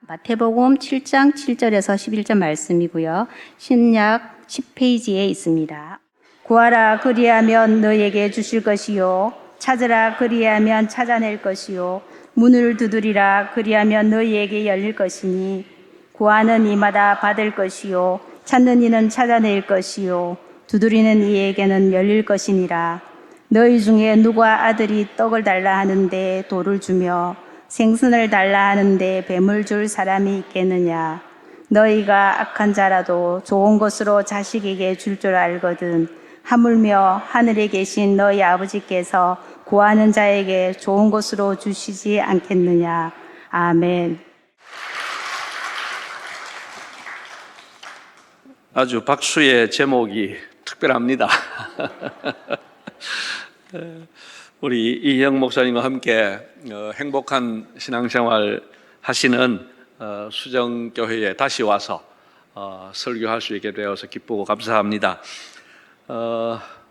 마태복음 7장 7절에서 11절 말씀이고요. 신약 10페이지에 있습니다. 구하라 그리하면 너희에게 주실 것이요 찾으라 그리하면 찾아낼 것이요 문을 두드리라 그리하면 너희에게 열릴 것이니 구하는 이마다 받을 것이요 찾는 이는 찾아낼 것이요 두드리는 이에게는 열릴 것이니라. 너희 중에 누가 아들이 떡을 달라 하는데 돌을 주며 생선을 달라 하는데 뱀을 줄 사람이 있겠느냐. 너희가 악한 자라도 좋은 것으로 자식에게 줄 줄 알거든 하물며 하늘에 계신 너희 아버지께서 구하는 자에게 좋은 것으로 주시지 않겠느냐. 아멘. 아주 박수의 제목이 특별합니다. 우리 이형 목사님과 함께 행복한 신앙생활 하시는 수정교회에 다시 와서 설교할 수 있게 되어서 기쁘고 감사합니다.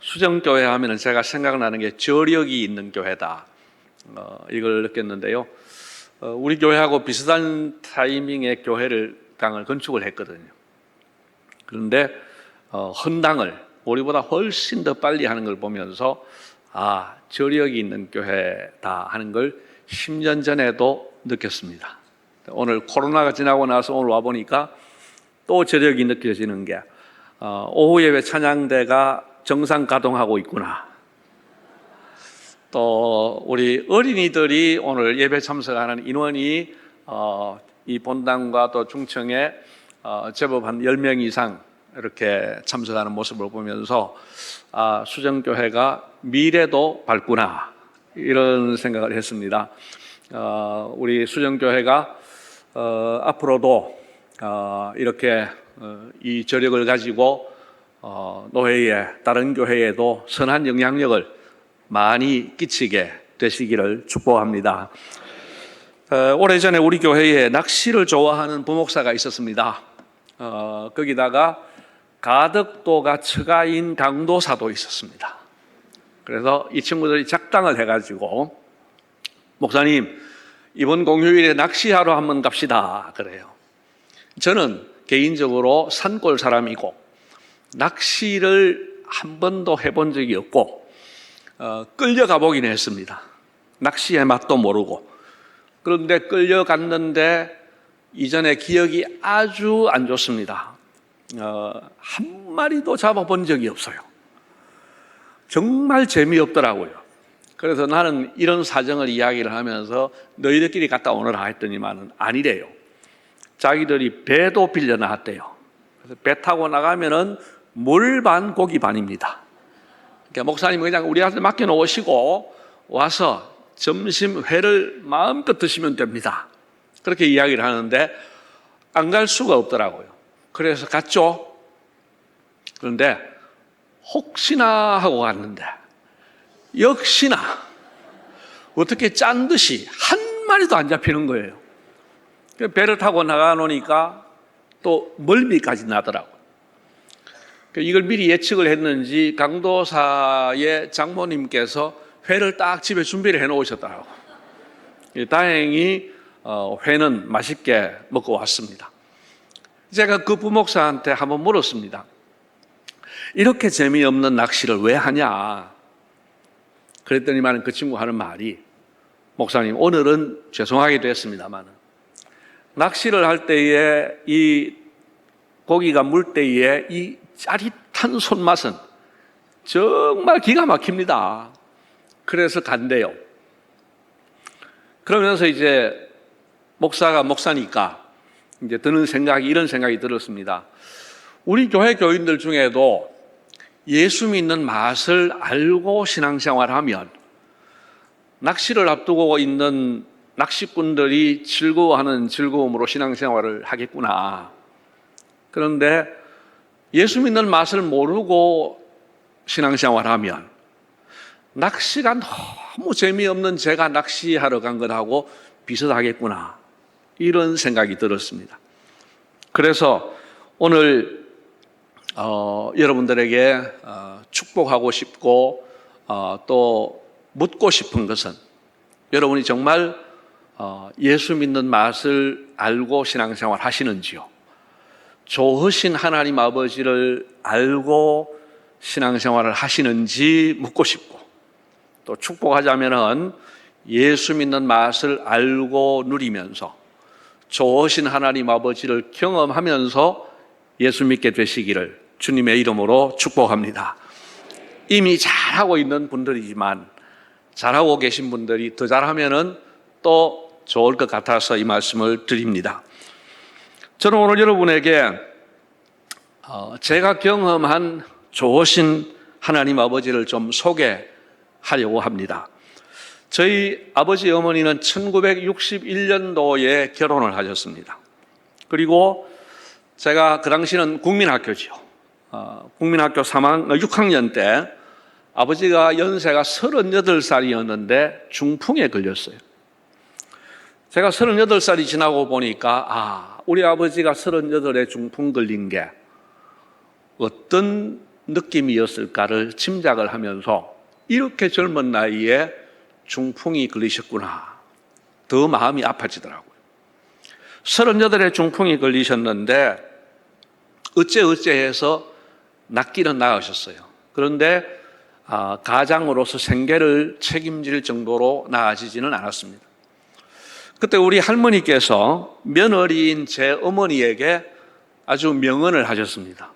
수정교회 하면 제가 생각나는 게 저력이 있는 교회다, 이걸 느꼈는데요. 우리 교회하고 비슷한 타이밍에 강을 건축을 했거든요. 그런데 헌당을 우리보다 훨씬 더 빨리 하는 걸 보면서 저력이 있는 교회다 하는 걸 10년 전에도 느꼈습니다. 오늘 코로나가 지나고 나서 오늘 와보니까 또 저력이 느껴지는 게 오후 예배 찬양대가 정상 가동하고 있구나. 또 우리 어린이들이 오늘 예배 참석하는 인원이 이 본당과 또 중청에 제법 한 10명 이상 이렇게 참석하는 모습을 보면서 수정교회가 미래도 밝구나, 이런 생각을 했습니다. 우리 수정교회가 앞으로도 이렇게 이 저력을 가지고 노회에, 다른 교회에도 선한 영향력을 많이 끼치게 되시기를 축복합니다. 오래전에 우리 교회에 낚시를 좋아하는 부목사가 있었습니다. 거기다가 가덕도가 처가인 강도사도 있었습니다. 그래서 이 친구들이 작당을 해가지고 목사님, 이번 공휴일에 낚시하러 한번 갑시다 그래요. 저는 개인적으로 산골 사람이고 낚시를 한 번도 해본 적이 없고 끌려가 보긴 했습니다. 낚시의 맛도 모르고. 그런데 끌려갔는데 이전에 기억이 아주 안 좋습니다. 한 마리도 잡아본 적이 없어요. 정말 재미없더라고요. 그래서 나는 이런 사정을 이야기를 하면서 너희들끼리 갔다 오너라 했더니만 아니래요. 자기들이 배도 빌려 나왔대요. 그래서 배 타고 나가면은 물 반 고기 반입니다. 그러니까 목사님은 그냥 우리한테 맡겨놓으시고 와서 점심 회를 마음껏 드시면 됩니다. 그렇게 이야기를 하는데 안 갈 수가 없더라고요. 그래서 갔죠. 그런데 혹시나 하고 갔는데 역시나 어떻게 짠 듯이 한 마리도 안 잡히는 거예요. 배를 타고 나가 놓으니까 또 멀미까지 나더라고요. 이걸 미리 예측을 했는지 강도사의 장모님께서 회를 딱 집에 준비를 해 놓으셨더라고요. 다행히 회는 맛있게 먹고 왔습니다. 제가 그 부목사한테 한번 물었습니다. 이렇게 재미없는 낚시를 왜 하냐? 그랬더니만 그 친구 하는 말이, 목사님, 오늘은 죄송하기도 했습니다만 낚시를 할 때에 이 고기가 물 때에 이 짜릿한 손맛은 정말 기가 막힙니다. 그래서 간대요. 그러면서 이제 목사니까 이제 드는 생각이, 이런 생각이 들었습니다. 우리 교회 교인들 중에도 예수 믿는 맛을 알고 신앙생활하면 낚시를 앞두고 있는 낚시꾼들이 즐거워하는 즐거움으로 신앙생활을 하겠구나. 그런데 예수 믿는 맛을 모르고 신앙생활하면 낚시가 너무 재미없는 제가 낚시하러 간 것하고 비슷하겠구나, 이런 생각이 들었습니다. 그래서 오늘 여러분들에게 축복하고 싶고 또 묻고 싶은 것은, 여러분이 정말 예수 믿는 맛을 알고 신앙생활 하시는지요? 좋으신 하나님 아버지를 알고 신앙생활을 하시는지 묻고 싶고, 또 축복하자면은 예수 믿는 맛을 알고 누리면서 좋으신 하나님 아버지를 경험하면서 예수 믿게 되시기를 주님의 이름으로 축복합니다. 이미 잘하고 있는 분들이지만 잘하고 계신 분들이 더 잘하면은 또 좋을 것 같아서 이 말씀을 드립니다. 저는 오늘 여러분에게 제가 경험한 좋으신 하나님 아버지를 좀 소개하려고 합니다. 저희 아버지 어머니는 1961년도에 결혼을 하셨습니다. 그리고 제가 그 당시는 국민학교죠. 국민학교 6학년 때 아버지가 연세가 38살이었는데 중풍에 걸렸어요. 제가 38살이 지나고 보니까 우리 아버지가 38에 중풍 걸린 게 어떤 느낌이었을까를 짐작을 하면서 이렇게 젊은 나이에 중풍이 걸리셨구나. 더 마음이 아파지더라고요. 38에 중풍이 걸리셨는데 어째해서 낫기는 나으셨어요. 그런데 가장으로서 생계를 책임질 정도로 나아지지는 않았습니다. 그때 우리 할머니께서 며느리인 제 어머니에게 아주 명언을 하셨습니다.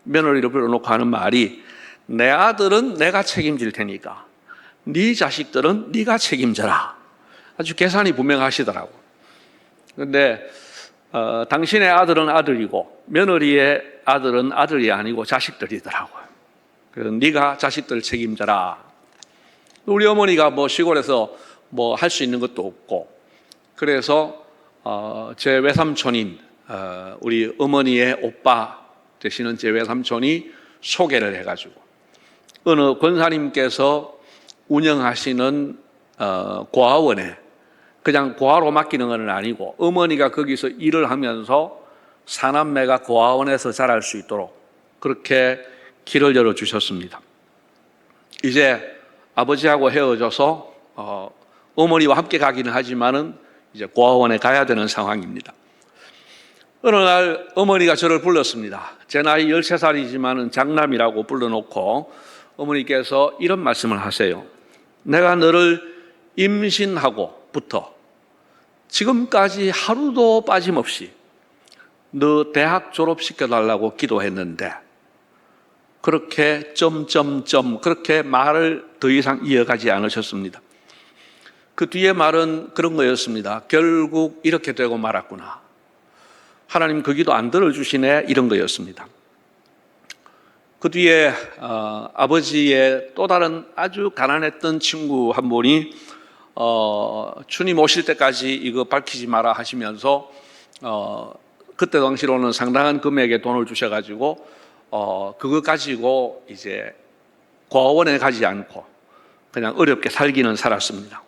며느리를 불러놓고 하는 말이, 내 아들은 내가 책임질 테니까 네 자식들은 네가 책임져라. 아주 계산이 분명하시더라고요. 그런데 당신의 아들은 아들이고 며느리의 아들은 아들이 아니고 자식들이더라고요. 그래서 네가 자식들 책임져라. 우리 어머니가 시골에서 할 수 있는 것도 없고, 그래서 제 외삼촌인 우리 어머니의 오빠 되시는 제 외삼촌이 소개를 해가지고 어느 권사님께서 운영하시는 고아원에, 그냥 고아로 맡기는 건 아니고 어머니가 거기서 일을 하면서 사남매가 고아원에서 자랄 수 있도록 그렇게 길을 열어주셨습니다. 이제 아버지하고 헤어져서 어머니와 함께 가기는 하지만은 이제 고아원에 가야 되는 상황입니다. 어느 날 어머니가 저를 불렀습니다. 제 나이 13살이지만은 장남이라고 불러놓고 어머니께서 이런 말씀을 하세요. 내가 너를 임신하고부터 지금까지 하루도 빠짐없이 너 대학 졸업시켜달라고 기도했는데 그렇게 그렇게 말을 더 이상 이어가지 않으셨습니다. 그 뒤에 말은 그런 거였습니다. 결국 이렇게 되고 말았구나. 하나님 그 기도 안 들어주시네, 이런 거였습니다. 그 뒤에 아버지의 또 다른 아주 가난했던 친구 한 분이 주님 오실 때까지 이거 밝히지 마라 하시면서 그때 당시로는 상당한 금액의 돈을 주셔가지고 그거 가지고 이제 고아원에 가지 않고 그냥 어렵게 살기는 살았습니다.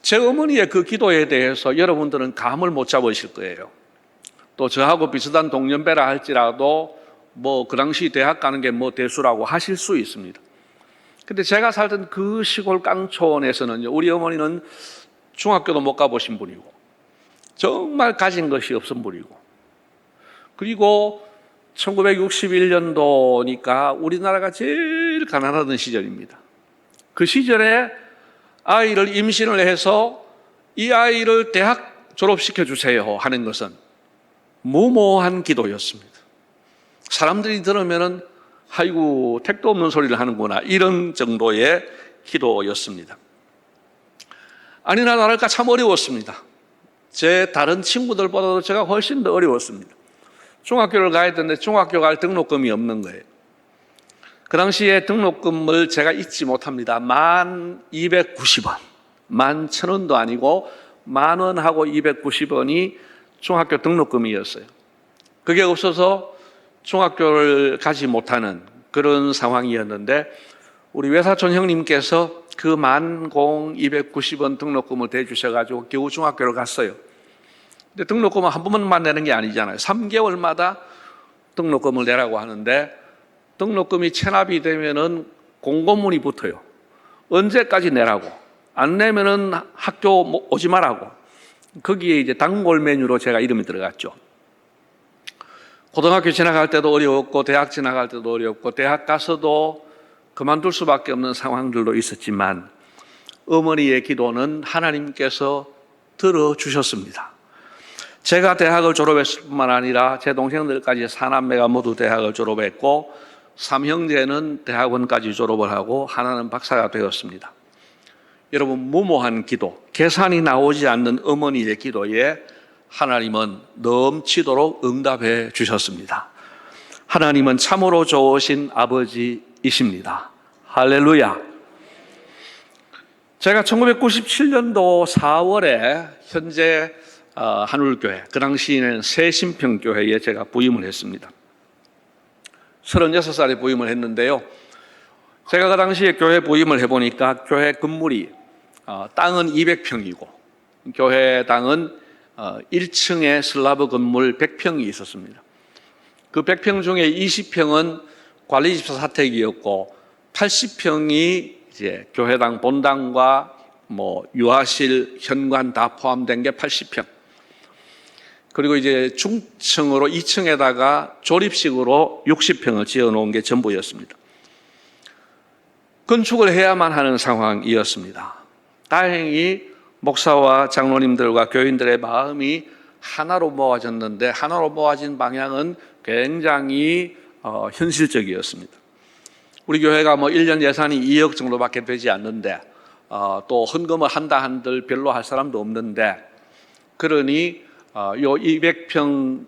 제 어머니의 그 기도에 대해서 여러분들은 감을 못 잡으실 거예요. 또 저하고 비슷한 동년배라 할지라도 그 당시 대학 가는 게 대수라고 하실 수 있습니다. 근데 제가 살던 그 시골 깡촌에서는 우리 어머니는 중학교도 못 가보신 분이고 정말 가진 것이 없은 분이고, 그리고 1961년도니까 우리나라가 제일 가난하던 시절입니다. 그 시절에 아이를 임신을 해서 이 아이를 대학 졸업시켜 주세요 하는 것은 무모한 기도였습니다. 사람들이 들으면은 아이고 택도 없는 소리를 하는구나, 이런 정도의 기도였습니다. 아니나 다를까 참 어려웠습니다. 제 다른 친구들보다도 제가 훨씬 더 어려웠습니다. 중학교를 가야 되는데 중학교 갈 등록금이 없는 거예요. 그 당시에 등록금을 제가 잊지 못합니다. 1290원, 11,000원도 아니고 10,000원하고 290원이 중학교 등록금이었어요. 그게 없어서 중학교를 가지 못하는 그런 상황이었는데 우리 외사촌 형님께서 그 10,290원 등록금을 대주셔가지고 겨우 중학교를 갔어요. 근데 등록금은 한 번만 내는 게 아니잖아요. 3개월마다 등록금을 내라고 하는데 등록금이 체납이 되면은 공고문이 붙어요. 언제까지 내라고. 안 내면은 학교 오지 말라고. 거기에 이제 단골 메뉴로 제가 이름이 들어갔죠. 고등학교 지나갈 때도 어려웠고 대학 지나갈 때도 어려웠고 대학 가서도 그만둘 수밖에 없는 상황들도 있었지만 어머니의 기도는 하나님께서 들어주셨습니다. 제가 대학을 졸업했을 뿐만 아니라 제 동생들까지 4남매가 모두 대학을 졸업했고 3형제는 대학원까지 졸업을 하고 하나는 박사가 되었습니다. 여러분, 무모한 기도, 계산이 나오지 않는 어머니의 기도에 하나님은 넘치도록 응답해 주셨습니다. 하나님은 참으로 좋으신 아버지이십니다. 할렐루야. 제가 1997년도 4월에 현재 한울교회, 그 당시에는 새신평교회에 제가 부임을 했습니다. 36살에 부임을 했는데요. 제가 그 당시에 교회 부임을 해보니까 교회 건물이 땅은 200평이고 교회당은 1층에 슬라브 건물 100평이 있었습니다. 그 100평 중에 20평은 관리집사 사택이었고 80평이 이제 교회당 본당과 유아실, 현관 다 포함된 게 80평. 그리고 이제 중층으로 2층에다가 조립식으로 60평을 지어 놓은 게 전부였습니다. 건축을 해야만 하는 상황이었습니다. 다행히 목사와 장로님들과 교인들의 마음이 하나로 모아졌는데 하나로 모아진 방향은 굉장히 현실적이었습니다. 우리 교회가 1년 예산이 2억 정도밖에 되지 않는데 또 헌금을 한다 한들 별로 할 사람도 없는데 그러니 요 200평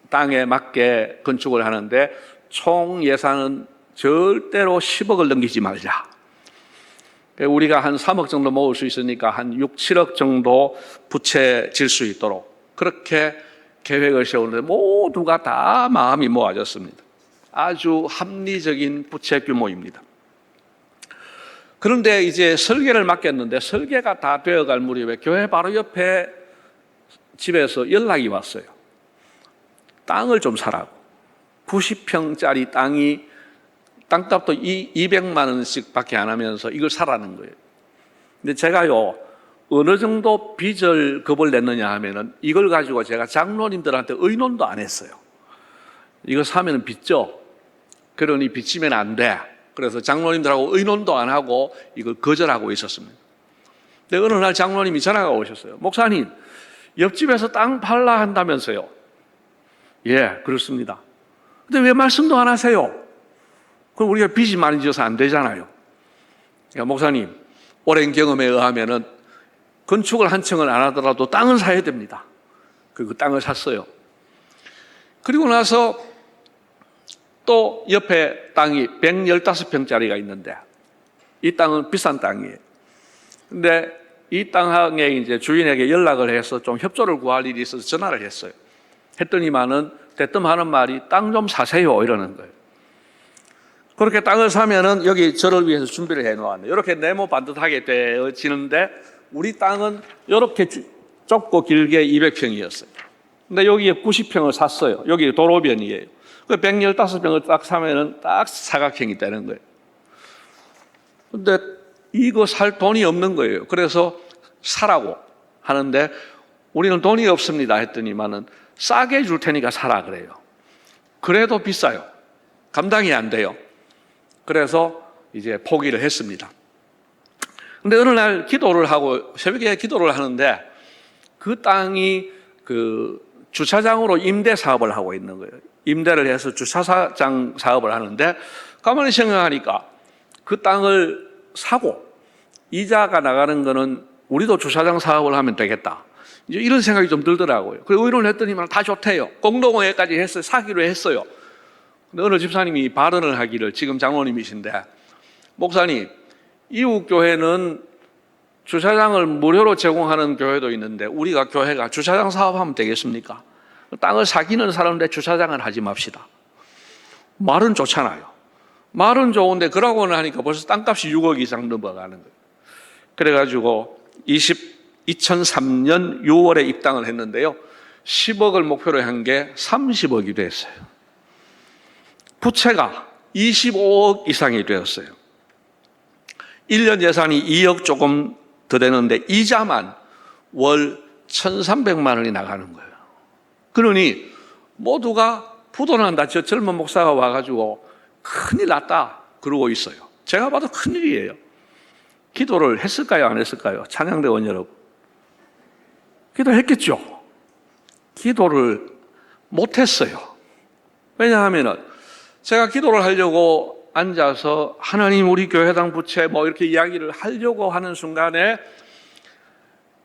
땅에 맞게 건축을 하는데 총 예산은 절대로 10억을 넘기지 말자. 우리가 한 3억 정도 모을 수 있으니까 한 6, 7억 정도 부채 질 수 있도록 그렇게 계획을 세우는데 모두가 다 마음이 모아졌습니다. 아주 합리적인 부채 규모입니다. 그런데 이제 설계를 맡겼는데 설계가 다 되어갈 무렵에 교회 바로 옆에 집에서 연락이 왔어요. 땅을 좀 사라고. 90평짜리 땅이 땅값도 200만 원씩 밖에 안 하면서 이걸 사라는 거예요. 근데 제가요, 어느 정도 빚을 겁을 냈느냐 하면은 이걸 가지고 제가 장로님들한테 의논도 안 했어요. 이거 사면은 빚죠? 그러니 빚지면 안 돼. 그래서 장로님들하고 의논도 안 하고 이걸 거절하고 있었습니다. 근데 어느 날 장로님이 전화가 오셨어요. 목사님, 옆집에서 땅 팔라 한다면서요? 예, 그렇습니다. 근데 왜 말씀도 안 하세요? 그럼 우리가 빚이 많이 져서 안 되잖아요. 그러니까 목사님, 오랜 경험에 의하면은 건축을 한 층을 안 하더라도 땅을 사야 됩니다. 그 땅을 샀어요. 그리고 나서 또 옆에 땅이 115평짜리가 있는데 이 땅은 비싼 땅이에요. 근데 이 땅에 이제 주인에게 연락을 해서 좀 협조를 구할 일이 있어서 전화를 했어요. 했더니만은 대뜸 하는 말이 땅 좀 사세요 이러는 거예요. 그렇게 땅을 사면은 여기 저를 위해서 준비를 해 놓았네요. 이렇게 네모 반듯하게 되어지는데 우리 땅은 이렇게 좁고 길게 200평이었어요. 근데 여기에 90평을 샀어요. 여기 도로변이에요. 115평을 딱 사면은 딱 사각형이 되는 거예요. 근데 이거 살 돈이 없는 거예요. 그래서 사라고 하는데 우리는 돈이 없습니다 했더니만은 싸게 줄 테니까 사라 그래요. 그래도 비싸요. 감당이 안 돼요. 그래서 이제 포기를 했습니다. 근데 어느 날 기도를 하고 새벽에 기도를 하는데 그 땅이 그 주차장으로 임대 사업을 하고 있는 거예요. 임대를 해서 주차장 사업을 하는데 가만히 생각하니까 그 땅을 사고 이자가 나가는 거는 우리도 주차장 사업을 하면 되겠다. 이제 이런 생각이 좀 들더라고요. 그리고 의논을 했더니만 다 좋대요. 공동회까지 했어요. 사기로 했어요. 근데 어느 집사님이 발언을 하기를, 지금 장로님이신데, 목사님, 이웃 교회는 주차장을 무료로 제공하는 교회도 있는데 우리가 교회가 주차장 사업하면 되겠습니까? 땅을 사기는 사는데 주차장을 하지 맙시다. 말은 좋잖아요. 말은 좋은데 그러고는 하니까 벌써 땅값이 6억 이상 넘어가는 거예요. 그래가지고 2003년 6월에 입당을 했는데요. 10억을 목표로 한 게 30억이 됐어요. 부채가 25억 이상이 되었어요. 1년 예산이 2억 조금 더 되는데 이자만 월 1,300만 원이 나가는 거예요. 그러니 모두가 부도난다. 저 젊은 목사가 와가지고 큰일 났다 그러고 있어요. 제가 봐도 큰일이에요. 기도를 했을까요? 안 했을까요? 찬양대원 여러분. 기도했겠죠. 기도를 못했어요. 왜냐하면 제가 기도를 하려고 앉아서 하나님 우리 교회당 부채 뭐 이렇게 이야기를 하려고 하는 순간에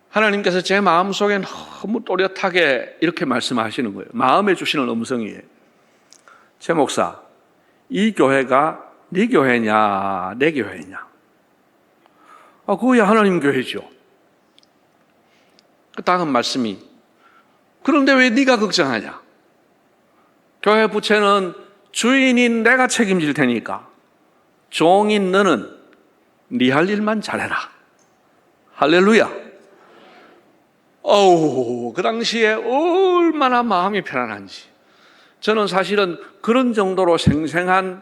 하나님께서 제 마음속에 너무 또렷하게 이렇게 말씀하시는 거예요. 마음에 주시는 음성이에요. 제 목사, 이 교회가 네 교회냐 내 교회냐? 그거야 하나님 교회죠. 그 다음 말씀이 그런데 왜 네가 걱정하냐? 교회 부채는 주인인 내가 책임질 테니까 종인 너는 네 할 일만 잘해라. 할렐루야. 그 당시에 얼마나 마음이 편안한지. 저는 사실은 그런 정도로 생생한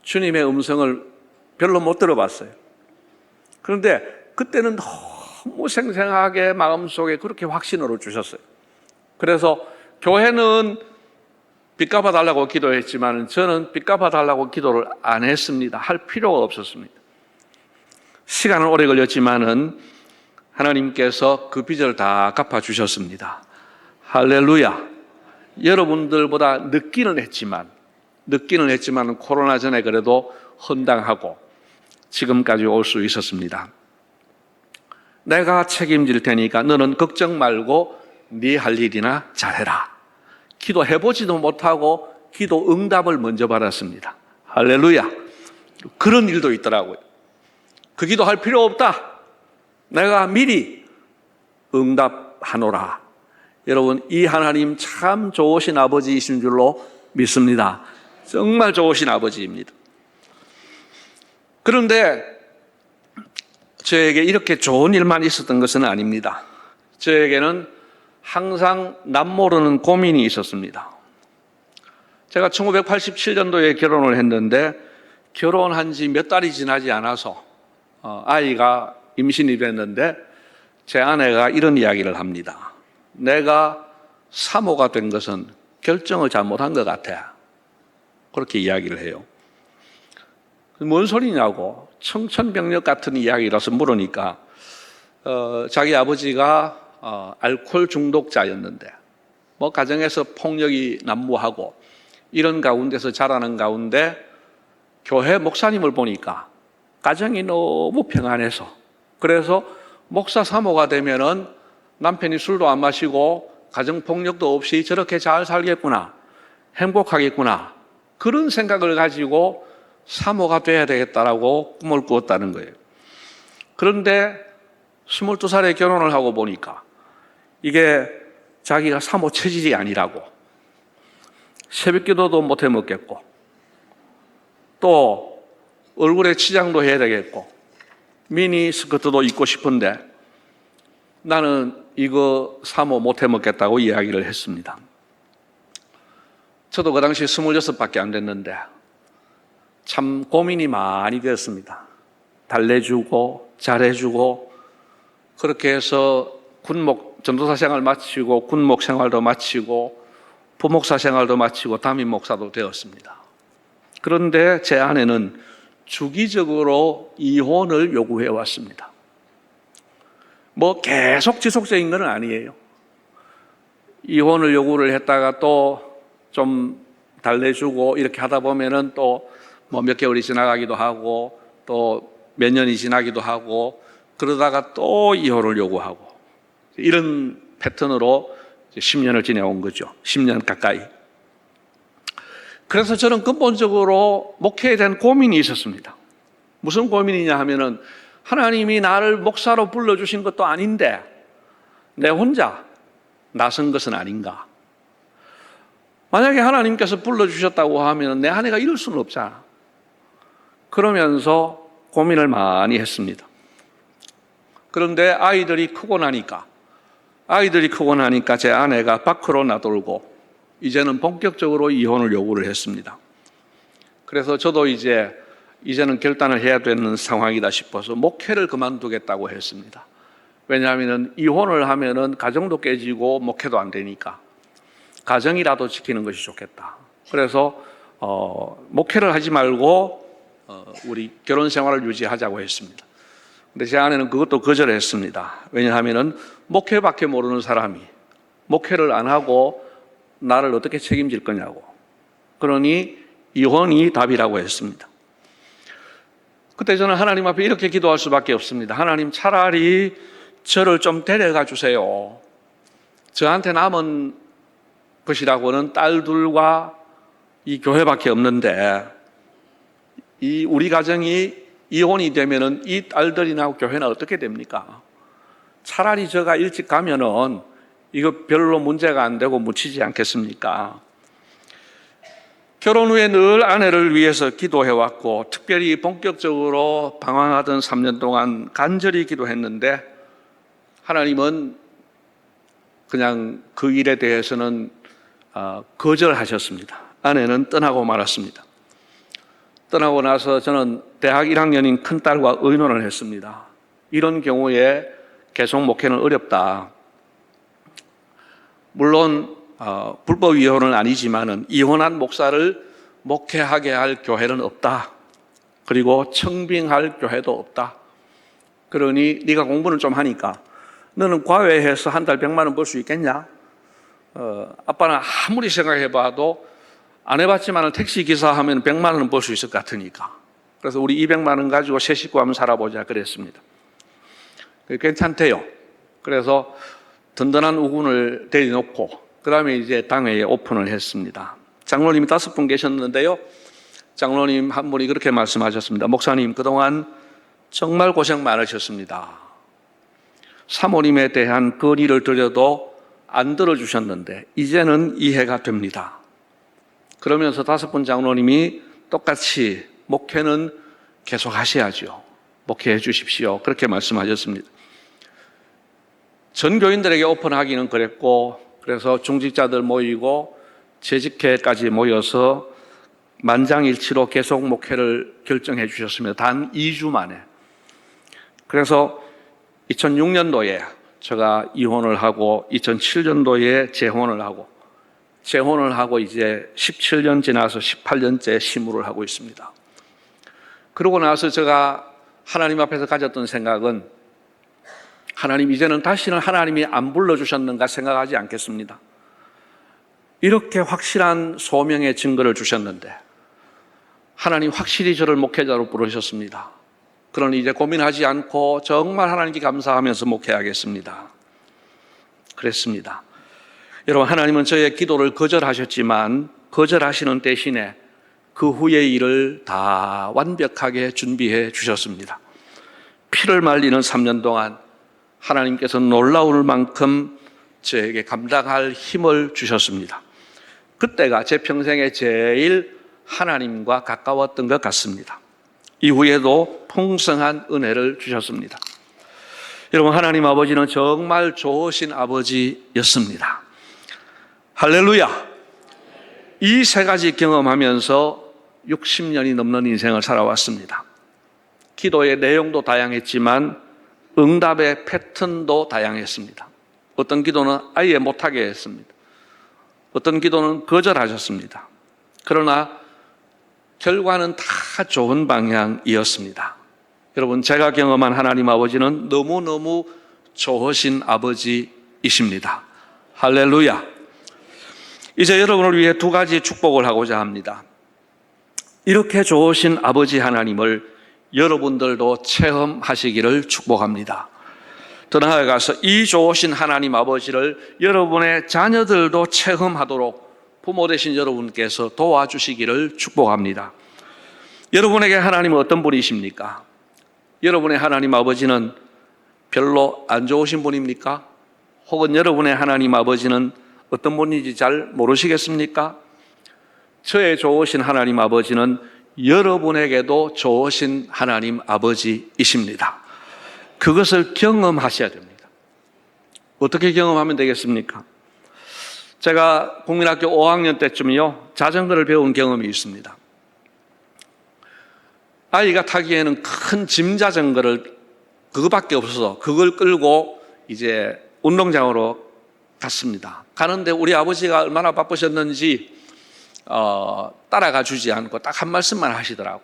주님의 음성을 별로 못 들어봤어요. 그런데 그때는 너무 생생하게 마음속에 그렇게 확신으로 주셨어요. 그래서 교회는 빚 갚아달라고 기도했지만 저는 빚 갚아달라고 기도를 안 했습니다. 할 필요가 없었습니다. 시간은 오래 걸렸지만은 하나님께서 그 빚을 다 갚아주셨습니다. 할렐루야. 여러분들보다 늦기는 했지만 코로나 전에 그래도 헌당하고 지금까지 올 수 있었습니다. 내가 책임질 테니까 너는 걱정 말고 네 할 일이나 잘해라. 기도해보지도 못하고 기도 응답을 먼저 받았습니다. 할렐루야. 그런 일도 있더라고요. 그 기도할 필요 없다. 내가 미리 응답하노라. 여러분, 이 하나님 참 좋으신 아버지이신 줄로 믿습니다. 정말 좋으신 아버지입니다. 그런데 저에게 이렇게 좋은 일만 있었던 것은 아닙니다. 저에게는 항상 남모르는 고민이 있었습니다. 제가 1987년도에 결혼을 했는데 결혼한 지 몇 달이 지나지 않아서 아이가 임신이 됐는데 제 아내가 이런 이야기를 합니다. 내가 사모가 된 것은 결정을 잘못한 것 같아. 그렇게 이야기를 해요. 뭔 소리냐고 청천벽력 같은 이야기라서 물으니까 자기 아버지가 알코올 중독자였는데 뭐 가정에서 폭력이 난무하고 이런 가운데서 자라는 가운데 교회 목사님을 보니까 가정이 너무 평안해서 그래서 목사 사모가 되면은 남편이 술도 안 마시고 가정폭력도 없이 저렇게 잘 살겠구나, 행복하겠구나 그런 생각을 가지고 사모가 돼야 되겠다라고 꿈을 꾸었다는 거예요. 그런데 22살에 결혼을 하고 보니까 이게 자기가 사모 체질이 아니라고 새벽 기도도 못 해먹겠고 또 얼굴에 치장도 해야 되겠고 미니 스커트도 입고 싶은데 나는 이거 사모 못 해먹겠다고 이야기를 했습니다. 저도 그 당시 26밖에 안 됐는데 참 고민이 많이 되었습니다. 달래주고 잘해주고 그렇게 해서 전도사 생활 마치고 군목 생활도 마치고 부목사 생활도 마치고 담임 목사도 되었습니다. 그런데 제 아내는 주기적으로 이혼을 요구해 왔습니다. 뭐 계속 지속적인 건 아니에요. 이혼을 요구를 했다가 또 좀 달래주고 이렇게 하다 보면은 또 뭐 몇 개월이 지나가기도 하고 또 몇 년이 지나기도 하고 그러다가 또 이혼을 요구하고 이런 패턴으로 10년을 지내온 거죠. 10년 가까이. 그래서 저는 근본적으로 목회에 대한 고민이 있었습니다. 무슨 고민이냐 하면은 하나님이 나를 목사로 불러주신 것도 아닌데 내 혼자 나선 것은 아닌가. 만약에 하나님께서 불러주셨다고 하면 내 아내가 이럴 수는 없잖아. 그러면서 고민을 많이 했습니다. 그런데 아이들이 크고 나니까 제 아내가 밖으로 나돌고 이제는 본격적으로 이혼을 요구를 했습니다. 그래서 저도 이제는 결단을 해야 되는 상황이다 싶어서 목회를 그만두겠다고 했습니다. 왜냐하면 이혼을 하면은 가정도 깨지고 목회도 안 되니까 가정이라도 지키는 것이 좋겠다. 그래서 목회를 하지 말고 우리 결혼 생활을 유지하자고 했습니다. 근데 제 아내는 그것도 거절했습니다. 왜냐하면은 목회밖에 모르는 사람이 목회를 안 하고 나를 어떻게 책임질 거냐고. 그러니 이혼이 답이라고 했습니다. 그때 저는 하나님 앞에 이렇게 기도할 수밖에 없습니다. 하나님, 차라리 저를 좀 데려가 주세요. 저한테 남은 것이라고는 딸 둘과 이 교회밖에 없는데 이 우리 가정이 이혼이 되면은 이 딸들이나 교회는 어떻게 됩니까? 차라리 저가 일찍 가면은 이거 별로 문제가 안 되고 묻히지 않겠습니까? 결혼 후에 늘 아내를 위해서 기도해왔고 특별히 본격적으로 방황하던 3년 동안 간절히 기도했는데 하나님은 그냥 그 일에 대해서는 거절하셨습니다. 아내는 떠나고 말았습니다. 떠나고 나서 저는 대학 1학년인 큰딸과 의논을 했습니다. 이런 경우에 계속 목회는 어렵다. 물론 불법 이혼은 아니지만은 이혼한 목사를 목회하게 할 교회는 없다. 그리고 청빙할 교회도 없다. 그러니 네가 공부는 좀 하니까 너는 과외해서 한 달 100만 원 벌 수 있겠냐? 아빠는 아무리 생각해봐도 안 해봤지만 택시 기사 하면 100만 원은 벌 수 있을 것 같으니까. 그래서 우리 200만 원 가지고 세 식구 한번 살아보자 그랬습니다. 괜찮대요. 그래서 든든한 우군을 데려놓고 그 다음에 이제 당회에 오픈을 했습니다. 장로님이 5분 계셨는데요. 장로님 한 분이 그렇게 말씀하셨습니다. 목사님, 그동안 정말 고생 많으셨습니다. 사모님에 대한 건의를 드려도 안 들어주셨는데 이제는 이해가 됩니다. 그러면서 5분 장로님이 똑같이 목회는 계속 하셔야죠. 목회해 주십시오. 그렇게 말씀하셨습니다. 전 교인들에게 오픈하기는 그랬고 그래서 중직자들 모이고 재직회까지 모여서 만장일치로 계속 목회를 결정해 주셨습니다. 단 2주 만에. 그래서 2006년도에 제가 이혼을 하고 2007년도에 재혼을 하고 이제 17년 지나서 18년째 시무를 하고 있습니다. 그러고 나서 제가 하나님 앞에서 가졌던 생각은 하나님, 이제는 다시는 하나님이 안 불러주셨는가 생각하지 않겠습니다. 이렇게 확실한 소명의 증거를 주셨는데 하나님 확실히 저를 목회자로 부르셨습니다. 그러니 이제 고민하지 않고 정말 하나님께 감사하면서 목회하겠습니다. 그랬습니다. 여러분, 하나님은 저의 기도를 거절하셨지만 거절하시는 대신에 그 후의 일을 다 완벽하게 준비해 주셨습니다. 피를 말리는 3년 동안 하나님께서 놀라울 만큼 저에게 감당할 힘을 주셨습니다. 그때가 제 평생에 제일 하나님과 가까웠던 것 같습니다. 이후에도 풍성한 은혜를 주셨습니다. 여러분, 하나님 아버지는 정말 좋으신 아버지였습니다. 할렐루야! 이 세 가지 경험하면서 60년이 넘는 인생을 살아왔습니다. 기도의 내용도 다양했지만 응답의 패턴도 다양했습니다. 어떤 기도는 아예 못하게 했습니다. 어떤 기도는 거절하셨습니다. 그러나 결과는 다 좋은 방향이었습니다. 여러분, 제가 경험한 하나님 아버지는 너무너무 좋으신 아버지이십니다. 할렐루야! 이제 여러분을 위해 2가지 축복을 하고자 합니다. 이렇게 좋으신 아버지 하나님을 여러분들도 체험하시기를 축복합니다. 더 나아가서 이 좋으신 하나님 아버지를 여러분의 자녀들도 체험하도록 부모 되신 여러분께서 도와주시기를 축복합니다. 여러분에게 하나님은 어떤 분이십니까? 여러분의 하나님 아버지는 별로 안 좋으신 분입니까? 혹은 여러분의 하나님 아버지는 어떤 분인지 잘 모르시겠습니까? 저의 좋으신 하나님 아버지는 여러분에게도 좋으신 하나님 아버지이십니다. 그것을 경험하셔야 됩니다. 어떻게 경험하면 되겠습니까? 제가 국민학교 5학년 때쯤이요, 자전거를 배운 경험이 있습니다. 아이가 타기에는 큰 짐 자전거를 그거밖에 없어서 그걸 끌고 이제 운동장으로 갔습니다. 가는데 우리 아버지가 얼마나 바쁘셨는지 따라가 주지 않고 딱 한 말씀만 하시더라고.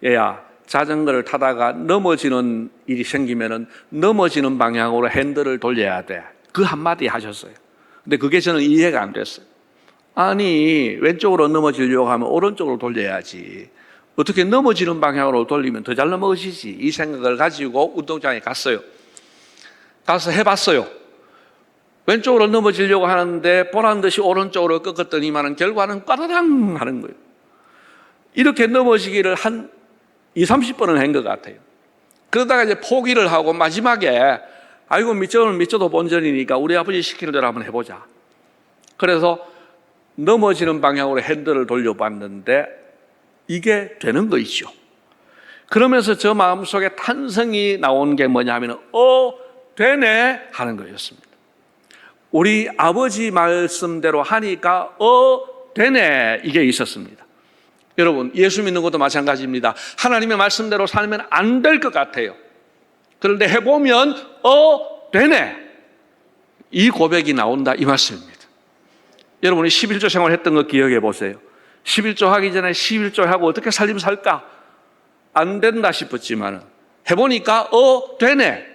얘야, 자전거를 타다가 넘어지는 일이 생기면은 넘어지는 방향으로 핸들을 돌려야 돼. 그 한마디 하셨어요. 근데 그게 저는 이해가 안 됐어요. 아니, 왼쪽으로 넘어지려고 하면 오른쪽으로 돌려야지. 어떻게 넘어지는 방향으로 돌리면 더 잘 넘어지지? 이 생각을 가지고 운동장에 갔어요. 가서 해봤어요. 왼쪽으로 넘어지려고 하는데 보란 듯이 오른쪽으로 꺾었더니만은 결과는 까다당 하는 거예요. 이렇게 넘어지기를 한 20-30번은 한 것 같아요. 그러다가 이제 포기를 하고 마지막에 아이고 미쳐도 본전이니까 우리 아버지 시키는 대로 한번 해보자. 그래서 넘어지는 방향으로 핸들을 돌려봤는데 이게 되는 거 있죠. 그러면서 저 마음속에 탄성이 나온 게 뭐냐면 되네 하는 거였습니다. 우리 아버지 말씀대로 하니까 되네 이게 있었습니다. 여러분, 예수 믿는 것도 마찬가지입니다. 하나님의 말씀대로 살면 안 될 것 같아요. 그런데 해보면 되네 이 고백이 나온다 이 말씀입니다. 여러분이 11조 생활했던 거 기억해 보세요. 11조 하기 전에 11조 하고 어떻게 살림 살까? 안 된다 싶었지만 해보니까 되네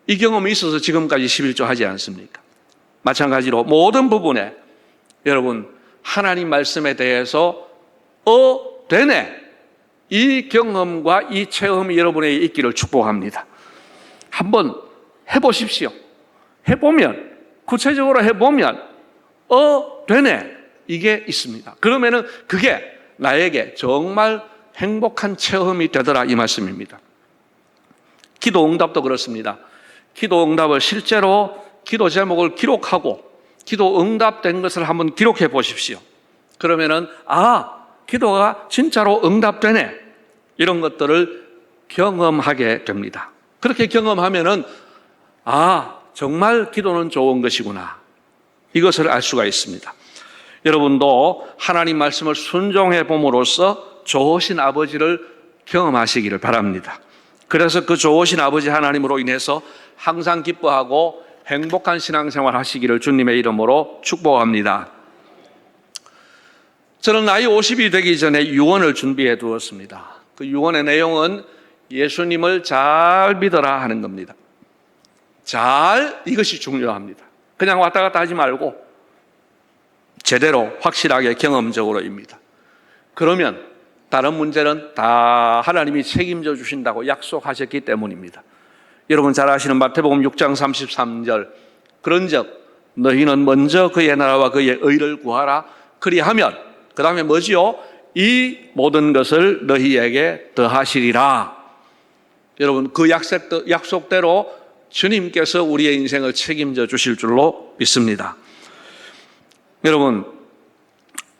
이 경험이 있어서 지금까지 11조 하지 않습니까? 마찬가지로 모든 부분에 여러분 하나님 말씀에 대해서 되네 이 경험과 이 체험이 여러분에게 있기를 축복합니다. 한번 해보십시오. 해보면 구체적으로 해보면 되네 이게 있습니다. 그러면은 그게 나에게 정말 행복한 체험이 되더라 이 말씀입니다. 기도 응답도 그렇습니다. 기도 응답을 실제로 기도 제목을 기록하고 기도 응답된 것을 한번 기록해 보십시오. 그러면은 기도가 진짜로 응답되네 이런 것들을 경험하게 됩니다. 그렇게 경험하면은 정말 기도는 좋은 것이구나 이것을 알 수가 있습니다. 여러분도 하나님 말씀을 순종해 봄으로써 좋으신 아버지를 경험하시기를 바랍니다. 그래서 그 좋으신 아버지 하나님으로 인해서 항상 기뻐하고 행복한 신앙생활 하시기를 주님의 이름으로 축복합니다. 저는 나이 50이 되기 전에 유언을 준비해 두었습니다. 그 유언의 내용은 예수님을 잘 믿어라 하는 겁니다. 이것이 중요합니다. 그냥 왔다 갔다 하지 말고 제대로 확실하게 경험적으로입니다. 그러면 다른 문제는 다 하나님이 책임져 주신다고 약속하셨기 때문입니다. 여러분 잘 아시는 마태복음 6장 33절 그런즉 너희는 먼저 그의 나라와 그의 의를 구하라 그리하면 그 다음에 뭐지요? 이 모든 것을 너희에게 더하시리라. 여러분 그 약속대로 주님께서 우리의 인생을 책임져 주실 줄로 믿습니다. 여러분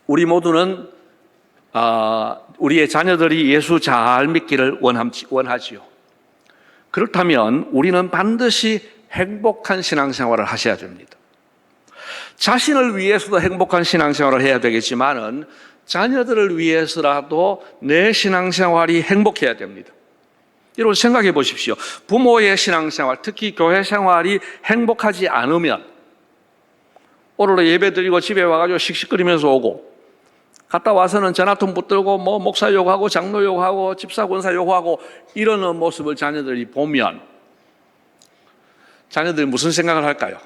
우리 모두는 우리의 자녀들이 예수 잘 믿기를 원하지요. 그렇다면 우리는 반드시 행복한 신앙생활을 하셔야 됩니다. 자신을 위해서도 행복한 신앙생활을 해야 되겠지만은 자녀들을 위해서라도 내 신앙생활이 행복해야 됩니다. 여러분 생각해 보십시오. 부모의 신앙생활, 특히 교회 생활이 행복하지 않으면 오늘도 예배 드리고 집에 와가지고 씩씩거리면서 오고 갔다 와서는 전화통 붙들고 목사 욕하고 장로 욕하고 집사 권사 욕하고 이러는 모습을 자녀들이 보면 자녀들이 무슨 생각을 할까요?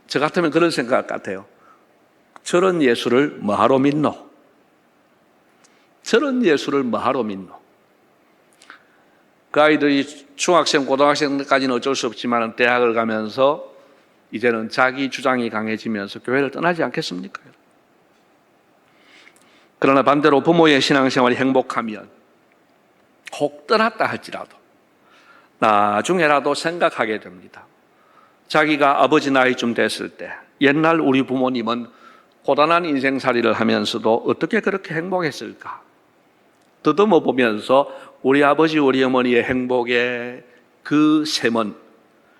저 같으면 그런 생각 같아요. 저런 예수를 뭐하러 믿노? 저런 예수를 뭐하러 믿노? 그 아이들이 중학생, 고등학생까지는 어쩔 수 없지만 대학을 가면서 이제는 자기 주장이 강해지면서 교회를 떠나지 않겠습니까? 그러나 반대로 부모의 신앙생활이 행복하면 혹 떠났다 할지라도 나중에라도 생각하게 됩니다. 자기가 아버지 나이쯤 됐을 때 옛날 우리 부모님은 고단한 인생살이를 하면서도 어떻게 그렇게 행복했을까? 더듬어 보면서 우리 아버지 우리 어머니의 행복의 그 셈은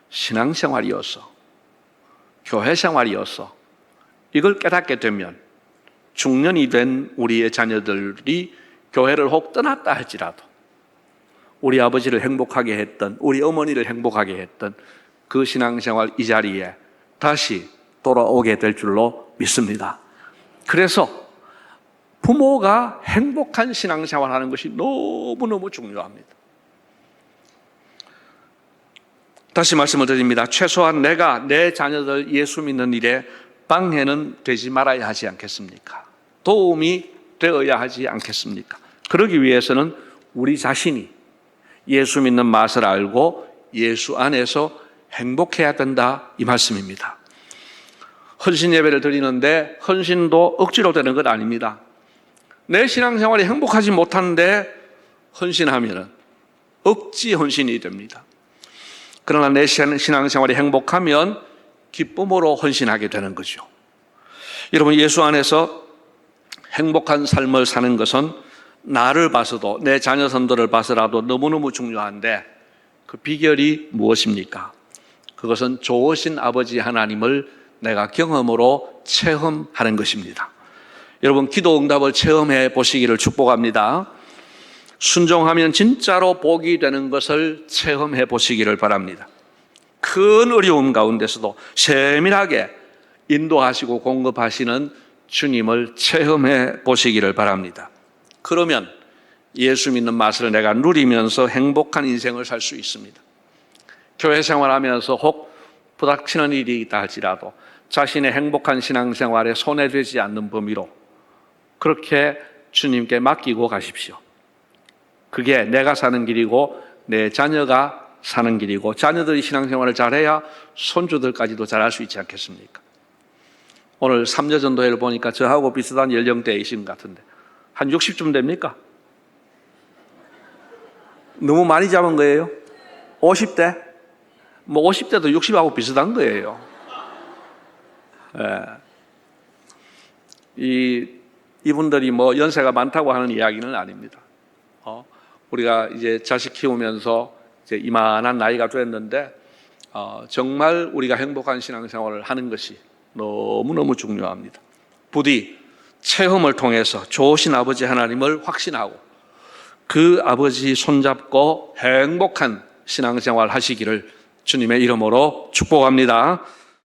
신앙생활이어서 교회생활이어서 이걸 깨닫게 되면 중년이 된 우리의 자녀들이 교회를 혹 떠났다 할지라도 우리 아버지를 행복하게 했던, 우리 어머니를 행복하게 했던 그 신앙생활 이 자리에 다시 돌아오게 될 줄로 믿습니다. 그래서 부모가 행복한 신앙생활 하는 것이 너무너무 중요합니다. 다시 말씀을 드립니다. 최소한 내가 내 자녀들 예수 믿는 일에 방해는 되지 말아야 하지 않겠습니까? 도움이 되어야 하지 않겠습니까? 그러기 위해서는 우리 자신이 예수 믿는 맛을 알고 예수 안에서 행복해야 된다, 이 말씀입니다. 헌신 예배를 드리는데 헌신도 억지로 되는 것 아닙니다. 내 신앙생활이 행복하지 못한데 헌신하면 억지 헌신이 됩니다. 그러나 내 신앙생활이 행복하면 기쁨으로 헌신하게 되는 거죠. 여러분, 예수 안에서 행복한 삶을 사는 것은 나를 봐서도, 내 자녀선들을 봐서라도 너무너무 중요한데 그 비결이 무엇입니까? 그것은 좋으신 아버지 하나님을 내가 경험으로 체험하는 것입니다. 여러분, 기도 응답을 체험해 보시기를 축복합니다. 순종하면 진짜로 복이 되는 것을 체험해 보시기를 바랍니다. 큰 어려움 가운데서도 세밀하게 인도하시고 공급하시는 주님을 체험해 보시기를 바랍니다. 그러면 예수 믿는 맛을 내가 누리면서 행복한 인생을 살 수 있습니다. 교회 생활하면서 혹 부닥치는 일이 있다 할지라도 자신의 행복한 신앙생활에 손해되지 않는 범위로 그렇게 주님께 맡기고 가십시오. 그게 내가 사는 길이고 내 자녀가 사는 길이고 자녀들이 신앙생활을 잘해야 손주들까지도 잘할 수 있지 않겠습니까? 오늘 삼려전도회를 보니까 저하고 비슷한 연령대이신 것 같은데 한 60쯤 됩니까? 너무 많이 잡은 거예요? 50대? 뭐 50대도 60하고 비슷한 거예요. 이분들이 뭐 연세가 많다고 하는 이야기는 아닙니다. 우리가 이제 자식 키우면서 이제 이만한 나이가 됐는데 정말 우리가 행복한 신앙생활을 하는 것이 너무너무 중요합니다. 부디 체험을 통해서 좋으신 아버지 하나님을 확신하고 그 아버지 손잡고 행복한 신앙생활 하시기를 주님의 이름으로 축복합니다.